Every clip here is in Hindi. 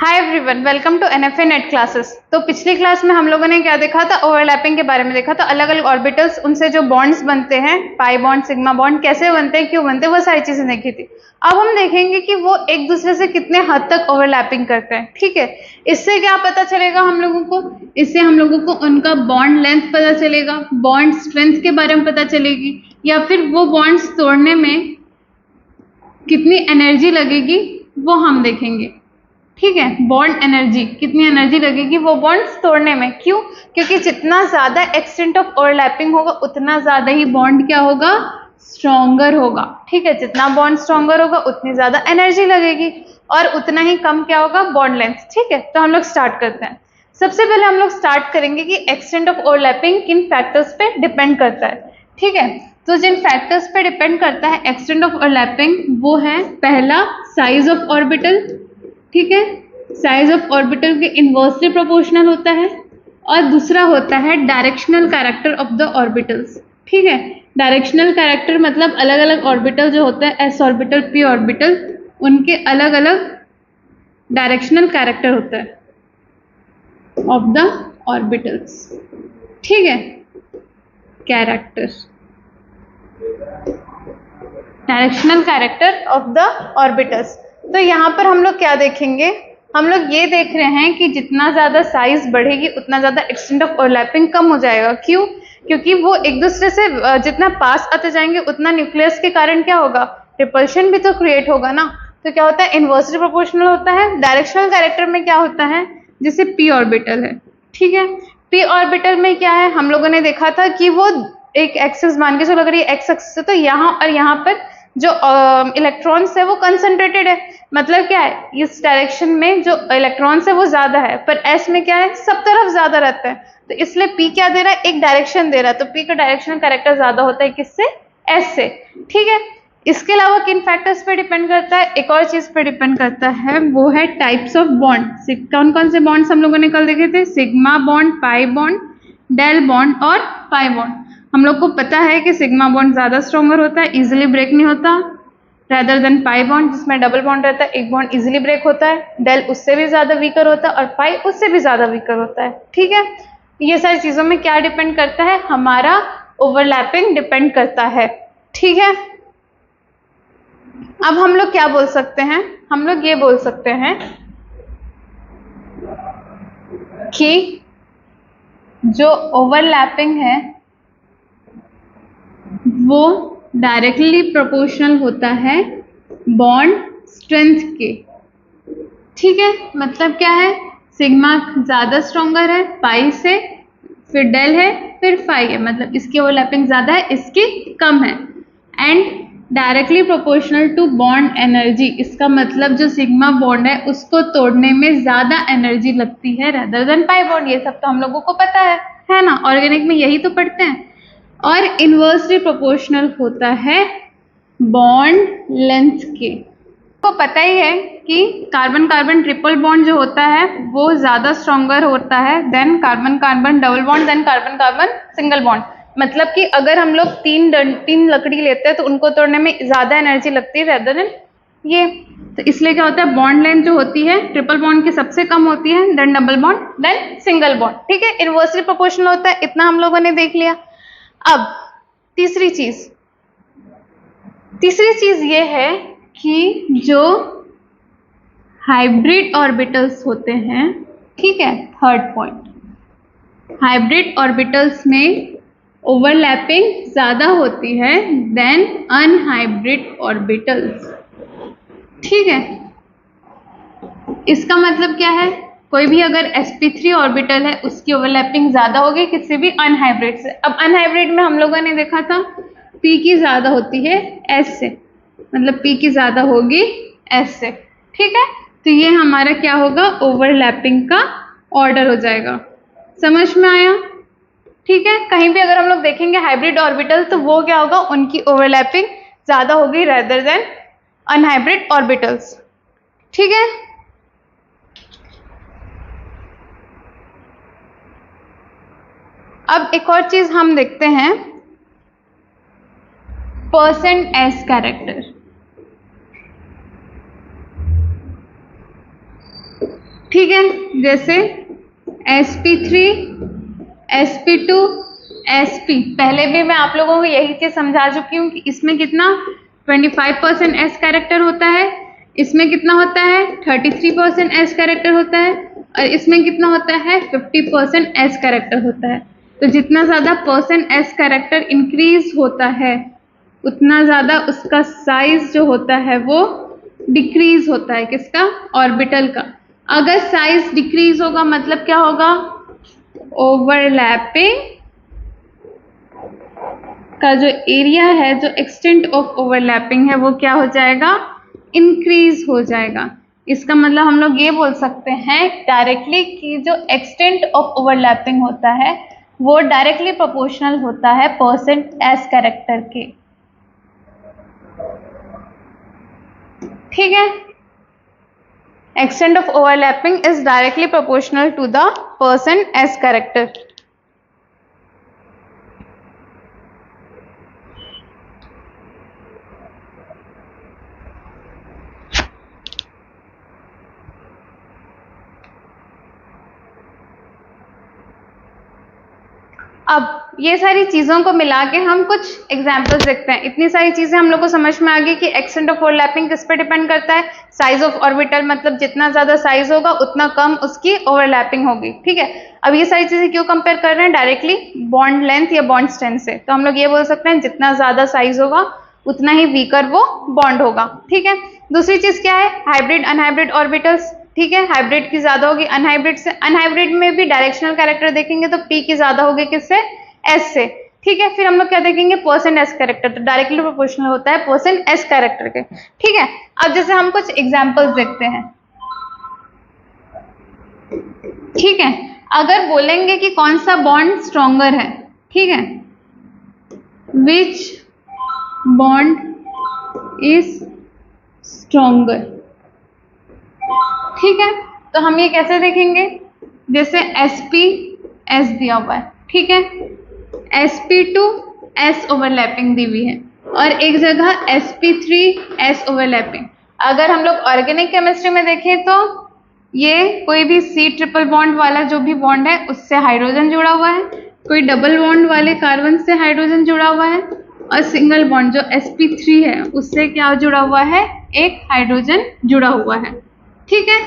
Hi everyone, welcome to NFA NET classes. तो पिछली क्लास में हम लोगों ने क्या देखा था, ओवरलैपिंग के बारे में देखा था। अलग अलग ऑर्बिटल्स, उनसे जो बॉन्ड्स बनते हैं, पाई बॉन्ड, सिग्मा बॉन्ड, कैसे बनते हैं, क्यों बनते हैं, वो सारी चीजें देखी थी। अब हम देखेंगे कि वो एक दूसरे से कितने हद तक ओवरलैपिंग करते हैं। ठीक है, इससे क्या पता चलेगा हम लोगों को? इससे हम लोगों को उनका बॉन्ड लेंथ पता चलेगा, बॉन्ड स्ट्रेंथ के बारे में पता चलेगी, या फिर वो बॉन्ड्स तोड़ने में कितनी एनर्जी लगेगी वो हम देखेंगे। ठीक है, बॉन्ड एनर्जी, कितनी एनर्जी लगेगी वो बॉन्ड्स तोड़ने में। क्यों? क्योंकि जितना ज्यादा एक्सटेंट ऑफ ओवरलैपिंग होगा उतना ज्यादा ही बॉन्ड क्या होगा, स्ट्रॉन्गर होगा। ठीक है, जितना बॉन्ड स्ट्रॉन्गर होगा उतनी ज्यादा एनर्जी लगेगी और उतना ही कम क्या होगा, बॉन्ड लेंथ। ठीक है, तो हम लोग स्टार्ट करते हैं। सबसे पहले हम लोग स्टार्ट करेंगे कि एक्सटेंट ऑफ ओवरलैपिंग किन फैक्टर्स पे डिपेंड करता है। ठीक है, तो जिन फैक्टर्स पे डिपेंड करता है एक्सटेंट ऑफ ओवरलैपिंग, वो है पहला साइज ऑफ ऑर्बिटल। ठीक है, साइज ऑफ ऑर्बिटल के इन्वर्सली प्रोपोर्शनल होता है। और दूसरा होता है directional character of the orbitals. ठीक है, डायरेक्शनल कैरेक्टर मतलब अलग अलग ऑर्बिटल जो होता है, एस ऑर्बिटल, पी ऑर्बिटल, उनके अलग अलग डायरेक्शनल कैरेक्टर होता है ऑफ द ऑर्बिटल्स। ठीक है, character, directional character of the orbitals. तो यहाँ पर हम लोग क्या देखेंगे, हम लोग ये देख रहे हैं कि जितना ज्यादा साइज बढ़ेगी उतना ज्यादा एक्सटेंट ऑफ ओवरलैपिंग कम हो जाएगा। क्यों? क्योंकि वो एक दूसरे से जितना पास आते जाएंगे उतना न्यूक्लियस के कारण क्या होगा, रिपल्शन भी तो क्रिएट होगा ना। तो क्या होता है, इन्वर्सली प्रोपोर्शनल होता है। डायरेक्शनल कैरेक्टर में क्या होता है, जैसे पी ऑर्बिटल है। ठीक है, पी ऑर्बिटल में क्या है, हम लोगों ने देखा था कि वो एक एक्सिस मान के चलो, अगर ये एक्स एक्सिस है तो यहाँ और यहाँ पर जो इलेक्ट्रॉन्स है वो कंसंट्रेटेड है। मतलब क्या है, इस डायरेक्शन में जो इलेक्ट्रॉन्स है वो ज्यादा है, पर एस में क्या है, सब तरफ ज्यादा रहता है। तो इसलिए पी क्या दे रहा है, एक डायरेक्शन दे रहा है। तो पी का डायरेक्शनल कैरेक्टर ज्यादा होता है किससे, एस से। ठीक है, इसके अलावा किन फैक्टर्स पे डिपेंड करता है, एक और चीज पे डिपेंड करता है, वो है टाइप्स ऑफ बॉन्ड। कौन कौन से बॉन्ड्स हम लोगों ने कल देखे थे, सिग्मा बॉन्ड, पाई बॉन्ड, डेल बॉन्ड और पाई बॉन्ड। हम लोग को पता है कि सिग्मा बॉन्ड ज्यादा स्ट्रॉन्गर होता है, इजिली ब्रेक नहीं होता, rather देन पाई बॉन्ड जिसमें डबल बॉन्ड रहता है, एक बॉन्ड इजिली ब्रेक होता है। डेल उससे भी ज्यादा वीकर होता है और पाई उससे भी ज्यादा वीकर होता है। ठीक है, ये सारी चीजों में क्या डिपेंड करता है, हमारा ओवरलैपिंग डिपेंड करता है। ठीक है, अब हम लोग क्या बोल सकते हैं, हम लोग ये बोल सकते हैं कि जो ओवरलैपिंग है वो डायरेक्टली प्रोपोर्शनल होता है बॉन्ड स्ट्रेंथ के। ठीक है, मतलब क्या है, सिग्मा ज्यादा स्ट्रॉन्गर है पाई से, फिर डेल है, फिर फाई है, मतलब इसकी ओवरलैपिंग ज्यादा है, इसकी कम है। And directly proportional to bond energy, इसका मतलब जो सिग्मा बॉन्ड है उसको तोड़ने में ज्यादा एनर्जी लगती है रेदर देन पाई बॉन्ड। ये सब तो हम लोगों को पता है ना, ऑर्गेनिक में यही तो पढ़ते हैं। और इन्वर्सली प्रोपोर्शनल होता है बॉन्ड लेंथ के। को पता ही है कि कार्बन कार्बन ट्रिपल बॉन्ड जो होता है वो ज्यादा स्ट्रॉन्गर होता है then carbon carbon double bond, then carbon carbon single bond. मतलब कि अगर हम लोग तीन लकड़ी लेते हैं तो उनको तोड़ने में ज्यादा एनर्जी लगती है रेदर देन ये। तो इसलिए क्या होता है, बॉन्ड लेंथ जो होती है ट्रिपल बॉन्ड की सबसे कम होती है, then double bond, then single bond. ठीक है, इन्वर्सली प्रोपोर्शनल होता है, इतना हम लोगों ने देख लिया। अब तीसरी चीज ये है कि जो हाइब्रिड ऑर्बिटल्स होते हैं, ठीक है, थर्ड पॉइंट, हाइब्रिड ऑर्बिटल्स में ओवरलैपिंग ज्यादा होती है देन अनहाइब्रिड ऑर्बिटल्स। ठीक है, इसका मतलब क्या है, कोई भी अगर sp3 ऑर्बिटल है उसकी ओवरलैपिंग ज्यादा होगी किसी भी अनहाइब्रिड से। अब अनहाइब्रिड में हम लोगों ने देखा था p की ज्यादा होती है s से, मतलब p की ज्यादा होगी s से। ठीक है, तो ये हमारा क्या होगा, ओवरलैपिंग का ऑर्डर हो जाएगा। समझ में आया? ठीक है, कहीं भी अगर हम लोग देखेंगे हाइब्रिड ऑर्बिटल तो वो क्या होगा, उनकी ओवरलैपिंग ज्यादा होगी रेदर देन अनहाइब्रिड ऑर्बिटल्स। ठीक है, अब एक और चीज हम देखते हैं, परसेंट एस कैरेक्टर। ठीक है, जैसे sp3, sp2, sp। पहले भी मैं आप लोगों को यही चीज समझा चुकी हूँ कि इसमें कितना 25% s कैरेक्टर होता है, इसमें कितना होता है 33% s कैरेक्टर होता है, और इसमें कितना होता है 50% s कैरेक्टर होता है। तो जितना ज्यादा परसेंट s कैरेक्टर इंक्रीज होता है उतना ज्यादा उसका साइज जो होता है वो डिक्रीज होता है। किसका? ऑर्बिटल का। अगर साइज डिक्रीज होगा मतलब क्या होगा? ओवरलैपिंग का जो एरिया है, जो एक्सटेंट ऑफ ओवरलैपिंग है, वो क्या हो जाएगा? इंक्रीज हो जाएगा। इसका मतलब हम लोग ये बोल सकते हैं डायरेक्टली कि जो एक्सटेंट ऑफ ओवरलैपिंग होता है वो डायरेक्टली प्रोपोर्शनल होता है परसेंट एस कैरेक्टर के। ठीक है, extent of overlapping is directly proportional to the percent s character। अब ये सारी चीजों को मिला के हम कुछ एग्जांपल्स देखते हैं। इतनी सारी चीजें हम लोग को समझ में आ गई कि एक्सटेंट ऑफ ओवरलैपिंग किस पे डिपेंड करता है? साइज ऑफ ऑर्बिटल, मतलब जितना ज्यादा साइज होगा उतना कम उसकी ओवरलैपिंग होगी। ठीक है, अब ये सारी चीजें क्यों कंपेयर कर रहे हैं? डायरेक्टली बॉन्ड लेंथ या बॉन्ड स्ट्रेंथ से। तो हम लोग ये बोल सकते हैं जितना ज्यादा साइज होगा उतना ही वीकर वो बॉन्ड होगा। ठीक है, दूसरी चीज क्या है? Hybrid unhybrid orbitals. ठीक है, हाइब्रिड की ज्यादा होगी अनहाइब्रिड से। अनहाइब्रिड में भी डायरेक्शनल कैरेक्टर देखेंगे तो p की ज्यादा होगी किससे? s से। ठीक है, फिर हम लोग क्या देखेंगे? परसेंट s कैरेक्टर, तो डायरेक्टली प्रोपोर्शनल होता है परसेंट s कैरेक्टर के। ठीक है, अब जैसे हम कुछ एग्जांपल्स देखते हैं। ठीक है, अगर बोलेंगे कि कौन सा बॉन्ड स्ट्रॉन्गर है, ठीक है, विच बॉन्ड इज स्ट्रॉन्गर। ठीक है, तो हम ये कैसे देखेंगे? जैसे sp s दिया हुआ है, ठीक है, sp2 s ओवरलैपिंग दी हुई है, और एक जगह sp3 s ओवरलैपिंग। अगर हम लोग ऑर्गेनिक केमिस्ट्री में देखें तो ये कोई भी C ट्रिपल बॉन्ड वाला जो भी बॉन्ड है उससे हाइड्रोजन जुड़ा हुआ है, कोई डबल बॉन्ड वाले कार्बन से हाइड्रोजन जुड़ा हुआ है, और सिंगल बॉन्ड जो sp3 है उससे क्या जुड़ा हुआ है? एक हाइड्रोजन जुड़ा हुआ है। ठीक है,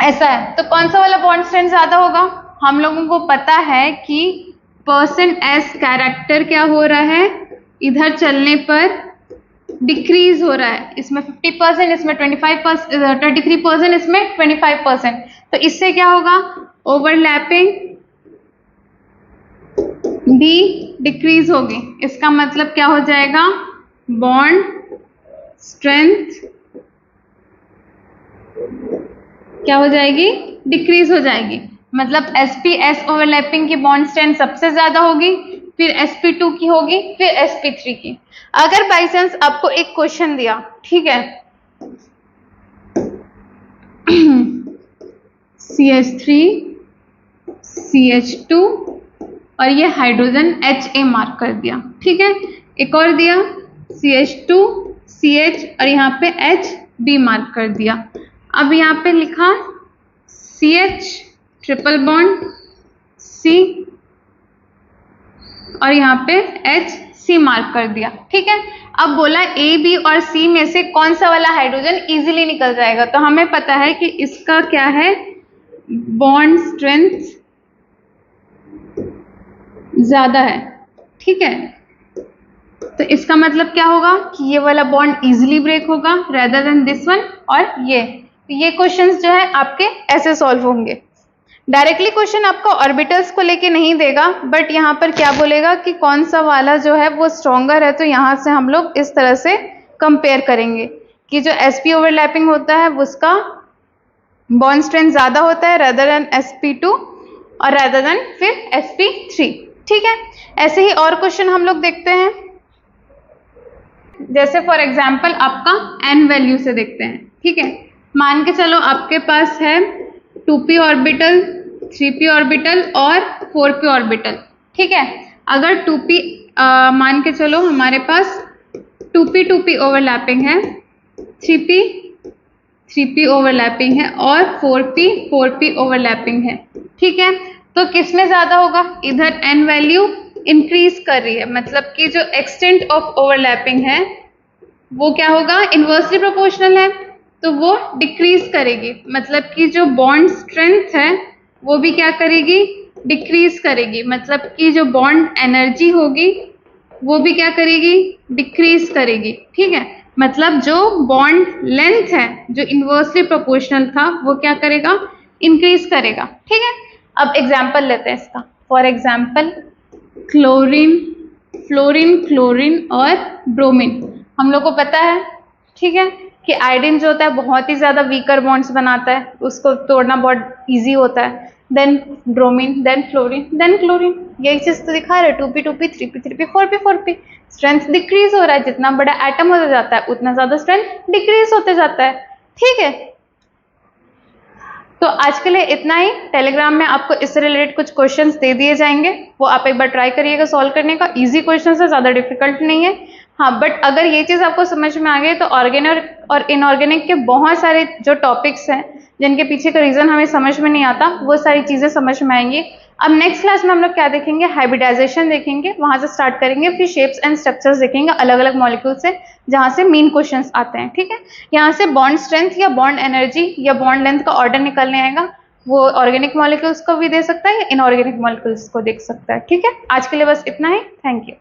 ऐसा है। तो कौन सा वाला बॉन्ड स्ट्रेंथ ज्यादा होगा? हम लोगों को पता है कि परसेंट एस कैरेक्टर क्या हो रहा है, इधर चलने पर डिक्रीज हो रहा है। इसमें 50%, इसमें 25%, 33%, इसमें 25%। तो इससे क्या होगा? ओवरलैपिंग भी डिक्रीज होगी। इसका मतलब क्या हो जाएगा? बॉन्ड स्ट्रेंथ क्या हो जाएगी? डिक्रीज हो जाएगी। मतलब sp-s ओवरलैपिंग की बॉन्ड स्ट्रेंथ सबसे ज्यादा होगी, फिर sp2 की होगी, फिर sp3 की। अगर बाई चांस आपको एक क्वेश्चन दिया, ठीक है, CH3 CH2 और ये हाइड्रोजन HA मार्क कर दिया, ठीक है, एक और दिया CH2 CH और यहाँ पे HB मार्क कर दिया। अब यहाँ पे लिखा CH ट्रिपल बॉन्ड C और यहाँ पे HC मार्क कर दिया। ठीक है, अब बोला A, B और C में से कौन सा वाला हाइड्रोजन इजीली निकल जाएगा? तो हमें पता है कि इसका क्या है? बॉन्ड स्ट्रेंथ ज्यादा है। ठीक है, तो इसका मतलब क्या होगा कि ये वाला बॉन्ड इजीली ब्रेक होगा रेदर देन दिस वन। और ये क्वेश्चंस जो है आपके ऐसे सॉल्व होंगे। डायरेक्टली क्वेश्चन आपको ऑर्बिटल्स को लेके नहीं देगा, बट यहाँ पर क्या बोलेगा कि कौन सा वाला जो है वो स्ट्रॉन्गर है। तो यहाँ से हम लोग इस तरह से कंपेयर करेंगे कि जो sp ओवरलैपिंग होता है उसका बॉन्ड स्ट्रेंथ ज्यादा होता है रेदर देन sp2 और रेदर देन फिर sp3। ठीक है, ऐसे ही और क्वेश्चन हम लोग देखते हैं। जैसे फॉर एग्जाम्पल आपका n वैल्यू से देखते हैं। ठीक है, मान के चलो आपके पास है 2p ऑर्बिटल, 3p ऑर्बिटल और 4p ऑर्बिटल। ठीक है, अगर 2p मान के चलो हमारे पास 2p 2p ओवरलैपिंग है, 3p 3p ओवरलैपिंग है और 4p ओवरलैपिंग है। ठीक है, तो किस में ज़्यादा होगा? इधर n वैल्यू इंक्रीज कर रही है, मतलब कि जो एक्सटेंट ऑफ ओवरलैपिंग है वो क्या होगा? इन्वर्सली प्रोपोर्शनल है, तो वो डिक्रीज करेगी, मतलब कि जो बॉन्ड स्ट्रेंथ है वो भी क्या करेगी? डिक्रीज करेगी, मतलब कि जो बॉन्ड एनर्जी होगी वो भी क्या करेगी? डिक्रीज करेगी। ठीक है, मतलब जो बॉन्ड लेंथ है जो इन्वर्सली प्रोपोर्शनल था वो क्या करेगा? इंक्रीज करेगा। ठीक है, अब एग्जाम्पल लेते हैं इसका। For example chlorine, fluorine, chlorine और ब्रोमीन। हम लोग को पता है, ठीक है, कि आयोडीन जो होता है बहुत ही ज़्यादा वीकर बॉन्ड्स बनाता है, उसको तोड़ना बहुत ईजी होता है। Then bromine, then fluorine, then chlorine. यही चीज़ तो दिखा रहे, 2p 2p 3p 3p 4p 4p। Strength decrease हो रहा है, जितना बड़ा एटम होता जाता है उतना ज़्यादा स्ट्रेंथ डिक्रीज होते जाता है। ठीक है, तो आज के लिए इतना ही। टेलीग्राम में आपको इससे रिलेटेड कुछ क्वेश्चंस दे दिए जाएंगे, वो आप एक बार ट्राई करिएगा सॉल्व करने का। इजी क्वेश्चन है, ज़्यादा डिफिकल्ट नहीं है। हाँ, बट अगर ये चीज़ आपको समझ में आ गई तो ऑर्गेनिक और इनऑर्गेनिक के बहुत सारे जो टॉपिक्स हैं जिनके पीछे का रीज़न हमें समझ में नहीं आता, वो सारी चीज़ें समझ में आएंगी। अब नेक्स्ट क्लास में हम लोग क्या देखेंगे? हाइब्रिडाइजेशन देखेंगे, वहां से स्टार्ट करेंगे, फिर शेप्स एंड स्ट्रक्चर्स देखेंगे अलग अलग मॉलिक्यूल से, जहां से मेन क्वेश्चंस आते हैं। ठीक है, यहाँ से बॉन्ड स्ट्रेंथ या बॉन्ड एनर्जी या बॉन्ड लेंथ का ऑर्डर निकलने आएगा, वो ऑर्गेनिक मॉलिक्यूल्स को भी दे सकता है या इनऑर्गेनिक मॉलिक्यूल्स को देख सकता है। ठीक है, आज के लिए बस इतना ही। Thank you.